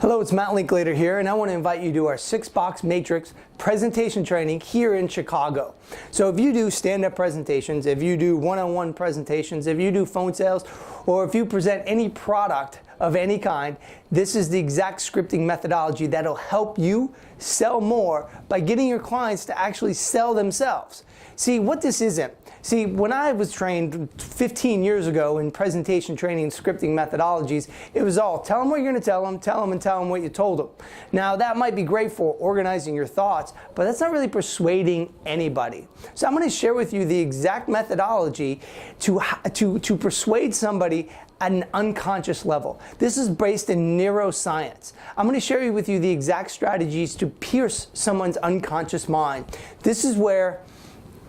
Hello, it's Matt Linklater here, and I want to invite you to our 6-box matrix presentation training here in Chicago. So if you do stand-up presentations, if you do one-on-one presentations, if you do phone sales, or if you present any product of any kind, this is the exact scripting methodology that'll help you sell more by getting your clients to actually sell themselves. See, what this isn't. See, when I was trained 15 years ago in presentation training and scripting methodologies, it was all tell them what you're going to tell them, and tell them what you told them. Now, that might be great for organizing your thoughts, but that's not really persuading anybody. So I'm going to share with you the exact methodology to persuade somebody at an unconscious level. This is based in neuroscience. I'm going to share with you the exact strategies to pierce someone's unconscious mind. This is where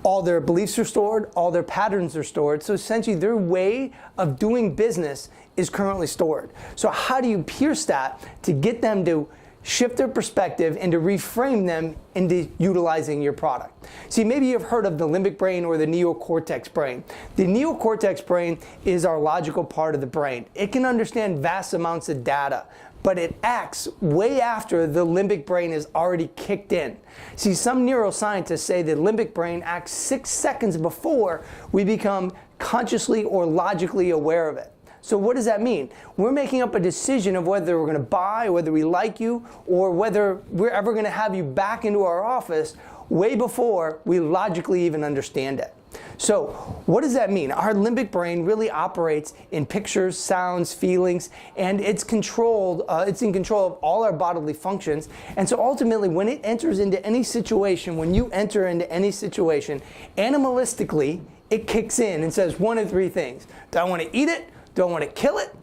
all their beliefs are stored, all their patterns are stored. So essentially their way of doing business is currently stored. So how do you pierce that to get them to shift their perspective and to reframe them into utilizing your product? See, maybe you've heard of the limbic brain or the neocortex brain. The neocortex brain is our logical part of the brain. It can understand vast amounts of data, but it acts way after the limbic brain is already kicked in. See, some neuroscientists say the limbic brain acts 6 seconds before we become consciously or logically aware of it. So what does that mean? We're making up a decision of whether we're going to buy, or whether we like you, or whether we're ever going to have you back into our office way before we logically even understand it. So what does that mean? Our limbic brain really operates in pictures, sounds, feelings, and it's in control of all our bodily functions. And so ultimately, when it enters into any situation, when you enter into any situation, animalistically, it kicks in and says one of 3 things. Do I want to eat it? Do I want to kill it?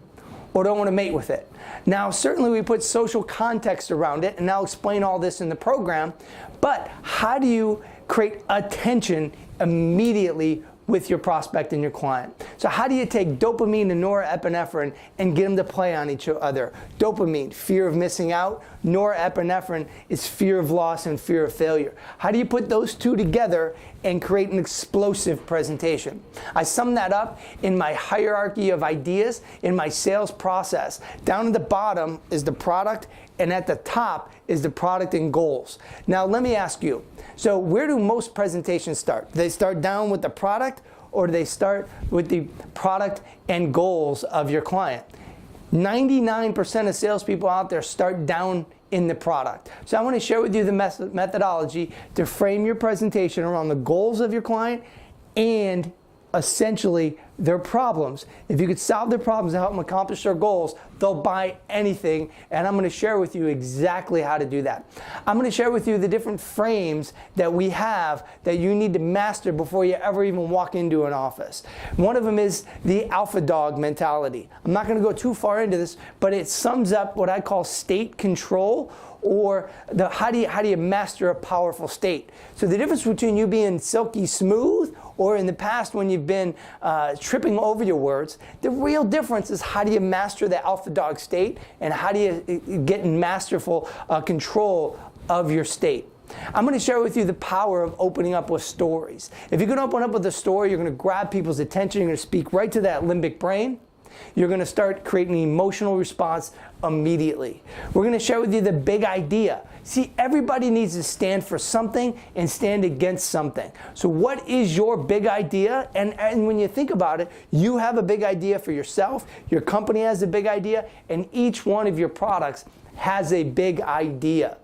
Or do I want to mate with it? Now, certainly we put social context around it, and I'll explain all this in the program, but how do you create attention immediately with your prospect and your client? So how do you take dopamine and norepinephrine and get them to play on each other? Dopamine, fear of missing out. Norepinephrine is fear of loss and fear of failure. How do you put those 2 together and create an explosive presentation? I sum that up in my hierarchy of ideas in my sales process. Down at the bottom is the product, and at the top is the product and goals. Now let me ask you, so where do most presentations start? Do they start down with the product, or do they start with the product and goals of your client? 99% of salespeople out there start down in the product. So I want to share with you the methodology to frame your presentation around the goals of your client and essentially their problems. If you could solve their problems and help them accomplish their goals, they'll buy anything, and I'm going to share with you exactly how to do that. I'm going to share with you the different frames that we have that you need to master before you ever even walk into an office. One of them is the alpha dog mentality. I'm not going to go too far into this, but it sums up what I call state control, or how do you master a powerful state. So the difference between you being silky smooth or in the past when you've been tripping over your words, the real difference is how do you master the alpha dog state, and how do you get in masterful control of your state. I'm going to share with you the power of opening up with stories. If you can open up with a story, you're going to grab people's attention, you're going to speak right to that limbic brain. You're going to start creating an emotional response immediately. We're going to share with you the big idea. See, everybody needs to stand for something and stand against something. So what is your big idea? And when you think about it, you have a big idea for yourself, your company has a big idea, and each one of your products has a big idea.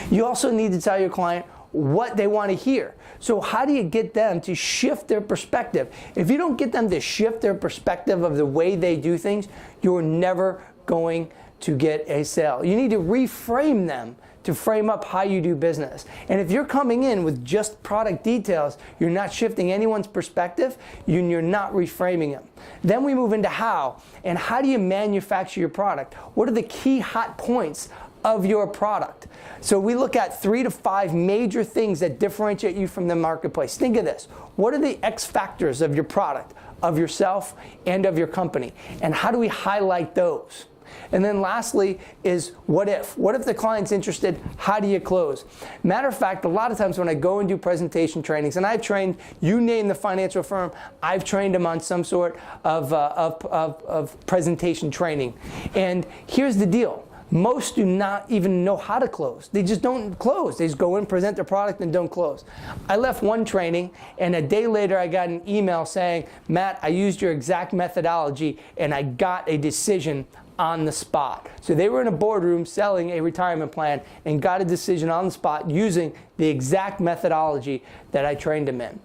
You also need to tell your client what they want to hear. So how do you get them to shift their perspective? If you don't get them to shift their perspective of the way they do things, you're never going to get a sale. You need to reframe them to frame up how you do business. And if you're coming in with just product details, you're not shifting anyone's perspective, you're not reframing them. Then we move into how. And how do you manufacture your product? What are the key hot points of your product? So we look at 3 to 5 major things that differentiate you from the marketplace. Think of this. What are the X factors of your product, of yourself, and of your company? And how do we highlight those? And then lastly is what if? What if the client's interested? How do you close? Matter of fact, a lot of times when I go and do presentation trainings, and I've trained, you name the financial firm, I've trained them on some sort of presentation training. And here's the deal. Most do not even know how to close. They just don't close. They just go in, present their product, and don't close. I left one training, and a day later I got an email saying, Matt, I used your exact methodology, and I got a decision on the spot. So they were in a boardroom selling a retirement plan and got a decision on the spot using the exact methodology that I trained them in.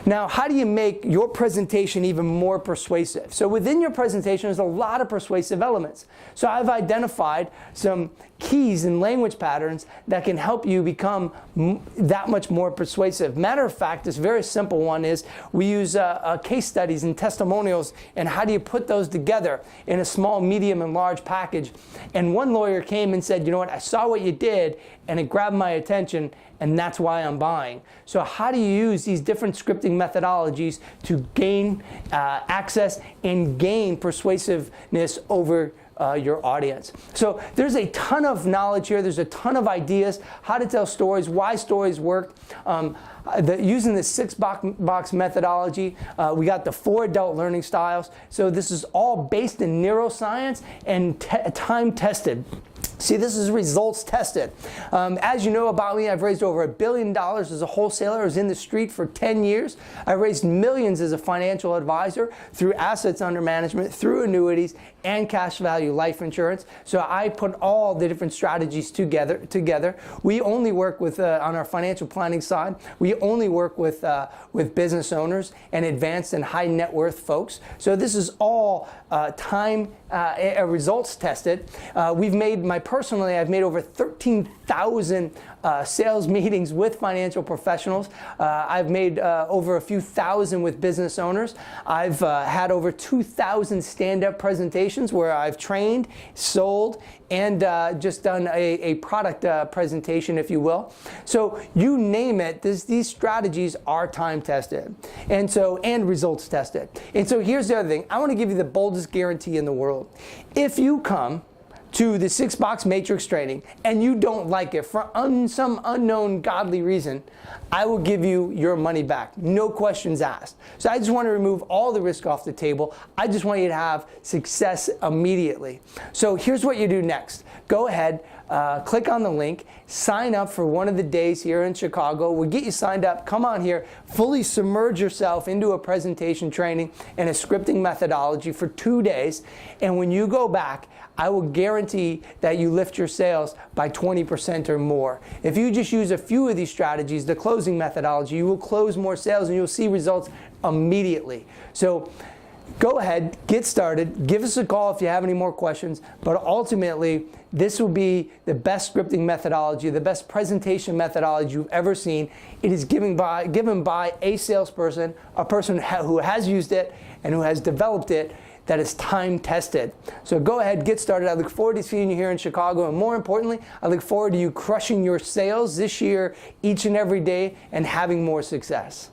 Now, how do you make your presentation even more persuasive? So within your presentation, there's a lot of persuasive elements. So I've identified some keys and language patterns that can help you become that much more persuasive. Matter of fact, this very simple one is we use case studies and testimonials, and how do you put those together in a small, medium, and large package. And one lawyer came and said, you know what, I saw what you did, and it grabbed my attention, and that's why I'm buying. So how do you use these different scripting methodologies to gain access and gain persuasiveness over your audience? So there's a ton of knowledge here. There's a ton of ideas, how to tell stories, why stories work. Using the 6-box methodology, we got the 4 adult learning styles. So this is all based in neuroscience and time tested. See, this is results tested. As you know about me, I've raised over $1 billion as a wholesaler. I was in the street for 10 years. I raised millions as a financial advisor through assets under management, through annuities, and cash value life insurance. So I put all the different strategies together. We only work with, on our financial planning side, we only work with business owners and advanced and high net worth folks. So this is all results tested. I've made over 13,000 sales meetings with financial professionals. I've made over a few thousand with business owners. I've had over 2,000 stand-up presentations where I've trained, sold, and just done a product presentation, if you will. So you name it, these strategies are time tested, and results tested. And so here's the other thing. I want to give you the boldest guarantee in the world. If you come to the 6-box matrix training and you don't like it for some unknown godly reason, I will give you your money back. No questions asked. So I just want to remove all the risk off the table. I just want you to have success immediately. So here's what you do next. Go ahead, click on the link, sign up for one of the days here in Chicago. We'll get you signed up. Come on here, fully submerge yourself into a presentation training and a scripting methodology for 2 days. And when you go back, I will guarantee that you lift your sales by 20% or more. If you just use a few of these strategies, the closing methodology, you will close more sales and you'll see results immediately. So go ahead, get started, give us a call if you have any more questions, but ultimately, this will be the best scripting methodology, the best presentation methodology you've ever seen. It is given by a salesperson, a person who has used it and who has developed it, that is time tested. So go ahead, get started. I look forward to seeing you here in Chicago, and more importantly, I look forward to you crushing your sales this year, each and every day, and having more success.